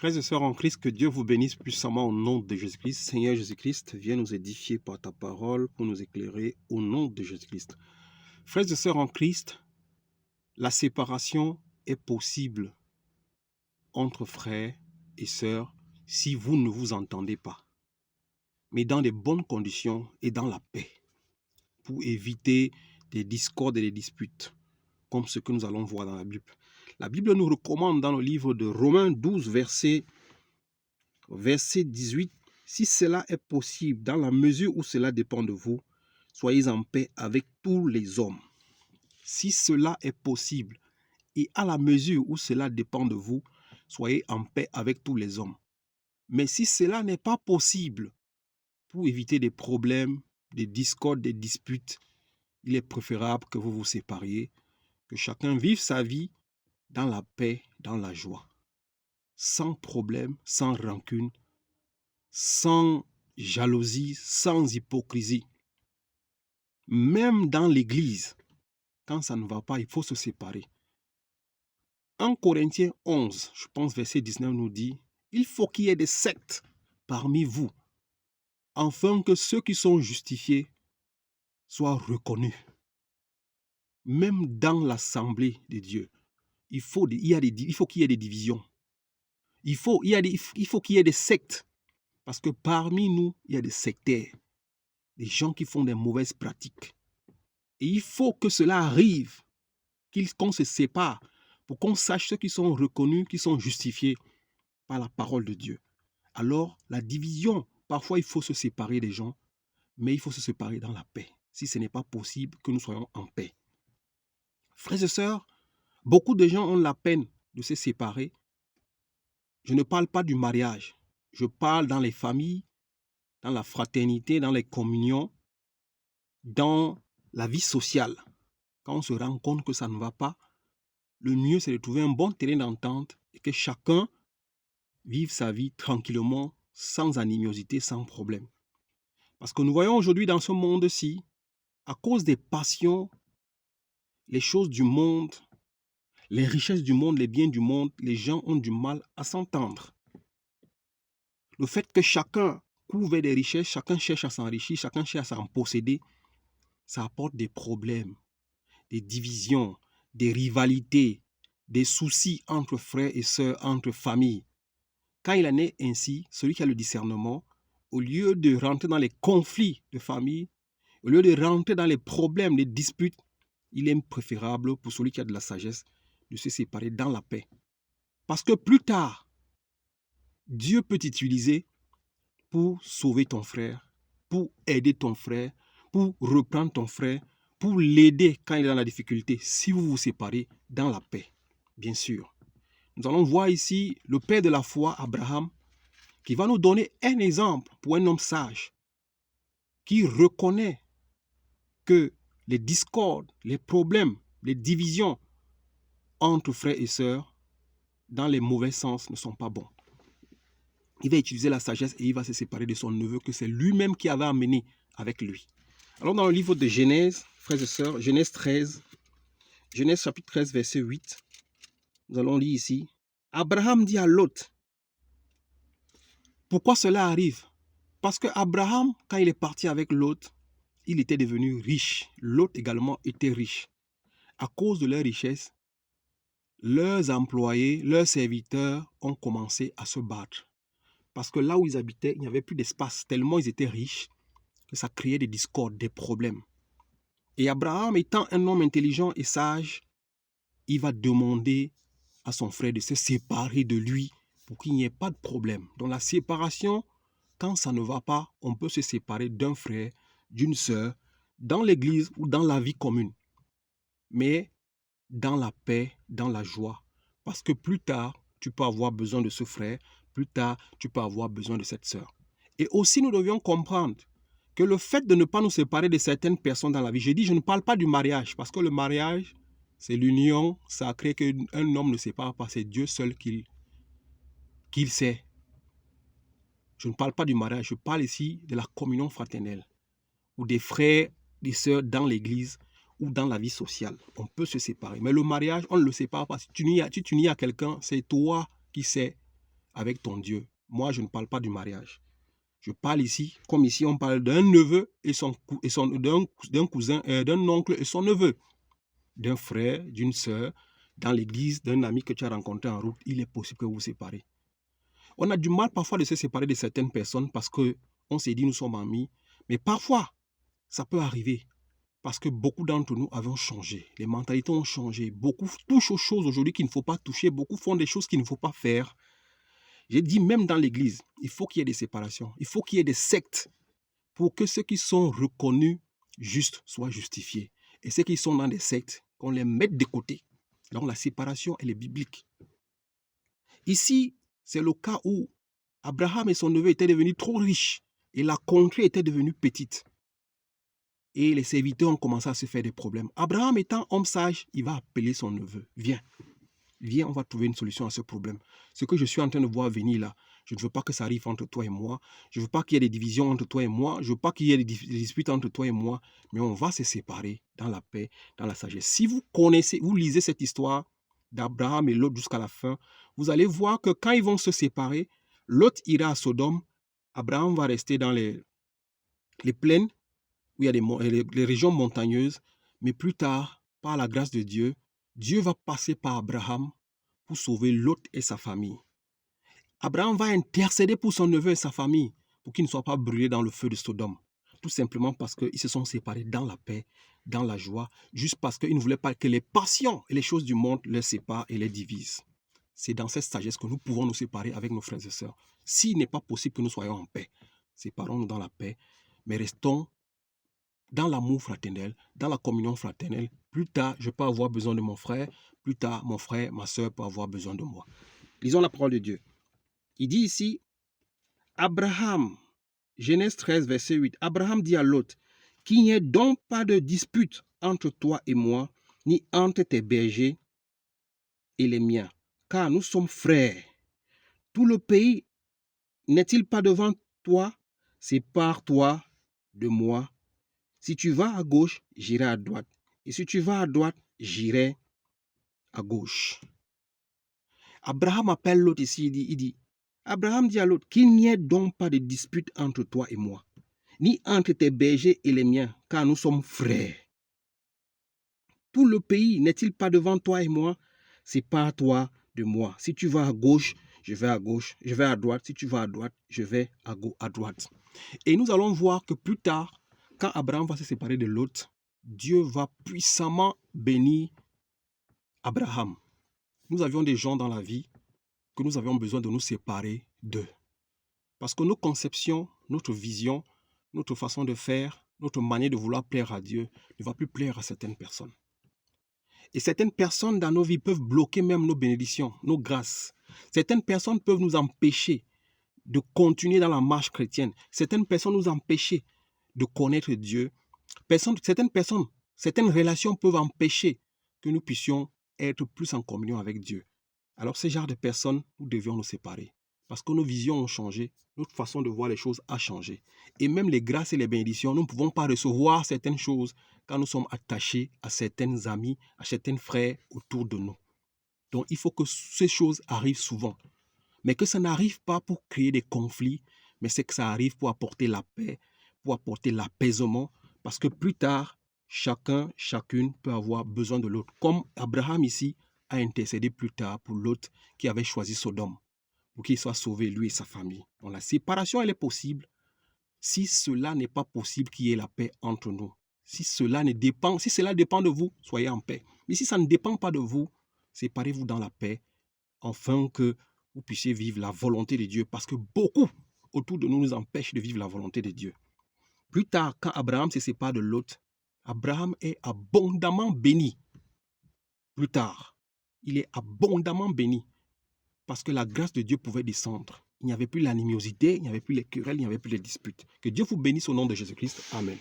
Frères et sœurs en Christ, que Dieu vous bénisse puissamment au nom de Jésus-Christ. Seigneur Jésus-Christ, viens nous édifier par ta parole pour nous éclairer au nom de Jésus-Christ. Frères et sœurs en Christ, la séparation est possible entre frères et sœurs si vous ne vous entendez pas, mais dans de bonnes conditions et dans la paix, pour éviter des discordes et des disputes, comme ce que nous allons voir dans la Bible. La Bible nous recommande dans le livre de Romains 12, verset 18, « Si cela est possible, dans la mesure où cela dépend de vous, soyez en paix avec tous les hommes. » Si cela est possible, et à la mesure où cela dépend de vous, soyez en paix avec tous les hommes. Mais si cela n'est pas possible, pour éviter des problèmes, des discordes, des disputes, il est préférable que vous vous sépariez, que chacun vive sa vie dans la paix, dans la joie, sans problème, sans rancune, sans jalousie, sans hypocrisie. Même dans l'église, quand ça ne va pas, il faut se séparer. 1 Corinthiens 11, je pense verset 19 nous dit, « Il faut qu'il y ait des sectes parmi vous, afin que ceux qui sont justifiés soient reconnus. » Même dans l'assemblée de Dieu, il faut qu'il y ait des divisions. Il faut qu'il y ait des sectes. Parce que parmi nous, il y a des sectaires, des gens qui font des mauvaises pratiques. Et il faut que cela arrive, qu'on se sépare, pour qu'on sache ceux qui sont reconnus, qui sont justifiés par la parole de Dieu. Alors, la division, parfois il faut se séparer des gens, mais il faut se séparer dans la paix. Si ce n'est pas possible, que nous soyons en paix. Frères et sœurs, beaucoup de gens ont la peine de se séparer. Je ne parle pas du mariage. Je parle dans les familles, dans la fraternité, dans les communions, dans la vie sociale. Quand on se rend compte que ça ne va pas, le mieux c'est de trouver un bon terrain d'entente et que chacun vive sa vie tranquillement, sans animosité, sans problème. Parce que nous voyons aujourd'hui dans ce monde-ci, à cause des passions, les choses du monde, les richesses du monde, les biens du monde, les gens ont du mal à s'entendre. Le fait que chacun court vers des richesses, chacun cherche à s'enrichir, chacun cherche à s'en posséder, ça apporte des problèmes, des divisions, des rivalités, des soucis entre frères et sœurs, entre familles. Quand il en est ainsi, celui qui a le discernement, au lieu de rentrer dans les conflits de famille, au lieu de rentrer dans les problèmes, les disputes, il est préférable pour celui qui a de la sagesse de se séparer dans la paix. Parce que plus tard, Dieu peut t'utiliser pour sauver ton frère, pour aider ton frère, pour reprendre ton frère, pour l'aider quand il est dans la difficulté, si vous vous séparez dans la paix, bien sûr. Nous allons voir ici le père de la foi, Abraham, qui va nous donner un exemple pour un homme sage, qui reconnaît que les discordes, les problèmes, les divisions entre frères et sœurs, dans les mauvais sens, ne sont pas bons. Il va utiliser la sagesse et il va se séparer de son neveu que c'est lui-même qui avait amené avec lui. Alors dans le livre de Genèse, frères et sœurs, Genèse 13, Genèse chapitre 13, verset 8, nous allons lire ici. Abraham dit à Lot, pourquoi cela arrive? Parce que Abraham, quand il est parti avec Lot, il était devenu riche. Lot également était riche. À cause de leur richesse, leurs employés, leurs serviteurs ont commencé à se battre. Parce que là où ils habitaient, il n'y avait plus d'espace, tellement ils étaient riches, que ça créait des discordes, des problèmes. Et Abraham, étant un homme intelligent et sage, il va demander à son frère de se séparer de lui pour qu'il n'y ait pas de problème. Dans la séparation, quand ça ne va pas, on peut se séparer d'un frère, d'une sœur, dans l'église ou dans la vie commune. Mais dans la paix, dans la joie. Parce que plus tard, tu peux avoir besoin de ce frère, plus tard, tu peux avoir besoin de cette sœur. Et aussi, nous devions comprendre que le fait de ne pas nous séparer de certaines personnes dans la vie, je ne parle pas du mariage, parce que le mariage, c'est l'union sacrée qu'un homme ne sépare pas, c'est Dieu seul qu'il sait. Je ne parle pas du mariage, je parle ici de la communion fraternelle, ou des frères, des sœurs dans l'église, ou dans la vie sociale. On peut se séparer. Mais le mariage, on ne le sépare pas. Si tu n'y as quelqu'un, c'est toi qui sais avec ton Dieu. Moi, je ne parle pas du mariage. Je parle ici, comme ici, on parle d'un neveu et d'un cousin, d'un oncle et son neveu, d'un frère, d'une sœur, dans l'église, d'un ami que tu as rencontré en route. Il est possible que vous vous séparez. On a du mal parfois de se séparer de certaines personnes parce qu'on s'est dit nous sommes amis. Mais parfois, ça peut arriver parce que beaucoup d'entre nous avons changé. Les mentalités ont changé. Beaucoup touchent aux choses aujourd'hui qu'il ne faut pas toucher. Beaucoup font des choses qu'il ne faut pas faire. J'ai dit même dans l'église, il faut qu'il y ait des séparations. Il faut qu'il y ait des sectes pour que ceux qui sont reconnus justes soient justifiés. Et ceux qui sont dans des sectes, qu'on les mette de côté. Donc la séparation, elle est biblique. Ici, c'est le cas où Abraham et son neveu étaient devenus trop riches et la contrée était devenue petite. Et les serviteurs ont commencé à se faire des problèmes. Abraham étant homme sage, il va appeler son neveu. Viens, on va trouver une solution à ce problème. Ce que je suis en train de voir venir là, je ne veux pas que ça arrive entre toi et moi. Je ne veux pas qu'il y ait des divisions entre toi et moi. Je ne veux pas qu'il y ait des disputes entre toi et moi. Mais on va se séparer dans la paix, dans la sagesse. Si vous connaissez, vous lisez cette histoire d'Abraham et Lot jusqu'à la fin, vous allez voir que quand ils vont se séparer, Lot ira à Sodome, Abraham va rester dans les plaines, où il y a les régions montagneuses, mais plus tard, par la grâce de Dieu, Dieu va passer par Abraham pour sauver Lot et sa famille. Abraham va intercéder pour son neveu et sa famille, pour qu'ils ne soient pas brûlés dans le feu de Sodome. Tout simplement parce qu'ils se sont séparés dans la paix, dans la joie, juste parce qu'ils ne voulaient pas que les passions et les choses du monde les séparent et les divisent. C'est dans cette sagesse que nous pouvons nous séparer avec nos frères et sœurs. S'il n'est pas possible que nous soyons en paix, séparons-nous dans la paix, mais restons dans l'amour fraternel, dans la communion fraternelle. Plus tard, je peux avoir besoin de mon frère. Plus tard, mon frère, ma sœur peut avoir besoin de moi. Lisons la parole de Dieu. Il dit ici, Abraham, Genèse 13, verset 8, Abraham dit à Lot, qu'il n'y ait donc pas de dispute entre toi et moi, ni entre tes bergers et les miens, car nous sommes frères. Tout le pays n'est-il pas devant toi? Sépare-toi de moi. Si tu vas à gauche, j'irai à droite. Et si tu vas à droite, j'irai à gauche. Abraham appelle Lot ici, il dit, Abraham dit à Lot, qu'il n'y ait donc pas de dispute entre toi et moi, ni entre tes bergers et les miens, car nous sommes frères. Tout le pays n'est-il pas devant toi et moi? Sépare-toi de moi. Si tu vas à gauche, je vais à gauche. Je vais à droite. Si tu vas à droite, je vais à droite. Et nous allons voir que plus tard, quand Abraham va se séparer de Lot, Dieu va puissamment bénir Abraham. Nous avions des gens dans la vie que nous avions besoin de nous séparer d'eux. Parce que nos conceptions, notre vision, notre façon de faire, notre manière de vouloir plaire à Dieu ne va plus plaire à certaines personnes. Et certaines personnes dans nos vies peuvent bloquer même nos bénédictions, nos grâces. Certaines personnes peuvent nous empêcher de continuer dans la marche chrétienne. Certaines personnes nous empêcher de connaître Dieu. Certaines relations peuvent empêcher que nous puissions être plus en communion avec Dieu. Alors, ce genre de personnes, nous devions nous séparer. Parce que nos visions ont changé, notre façon de voir les choses a changé. Et même les grâces et les bénédictions, nous ne pouvons pas recevoir certaines choses quand nous sommes attachés à certains amis, à certains frères autour de nous. Donc, il faut que ces choses arrivent souvent. Mais que ça n'arrive pas pour créer des conflits, mais c'est que ça arrive pour apporter la paix, pour apporter l'apaisement. Parce que plus tard, chacune peut avoir besoin de l'autre. Comme Abraham ici a intercédé plus tard pour l'autre qui avait choisi Sodome, pour qu'il soit sauvé, lui et sa famille. Donc la séparation, elle est possible si cela n'est pas possible qu'il y ait la paix entre nous. Si cela dépend de vous, soyez en paix. Mais si ça ne dépend pas de vous, séparez-vous dans la paix, afin que vous puissiez vivre la volonté de Dieu, parce que beaucoup autour de nous nous empêchent de vivre la volonté de Dieu. Plus tard, quand Abraham se sépare de Lot, Abraham est abondamment béni. Plus tard, il est abondamment béni, parce que la grâce de Dieu pouvait descendre. Il n'y avait plus l'animosité, il n'y avait plus les querelles, il n'y avait plus les disputes. Que Dieu vous bénisse au nom de Jésus-Christ. Amen.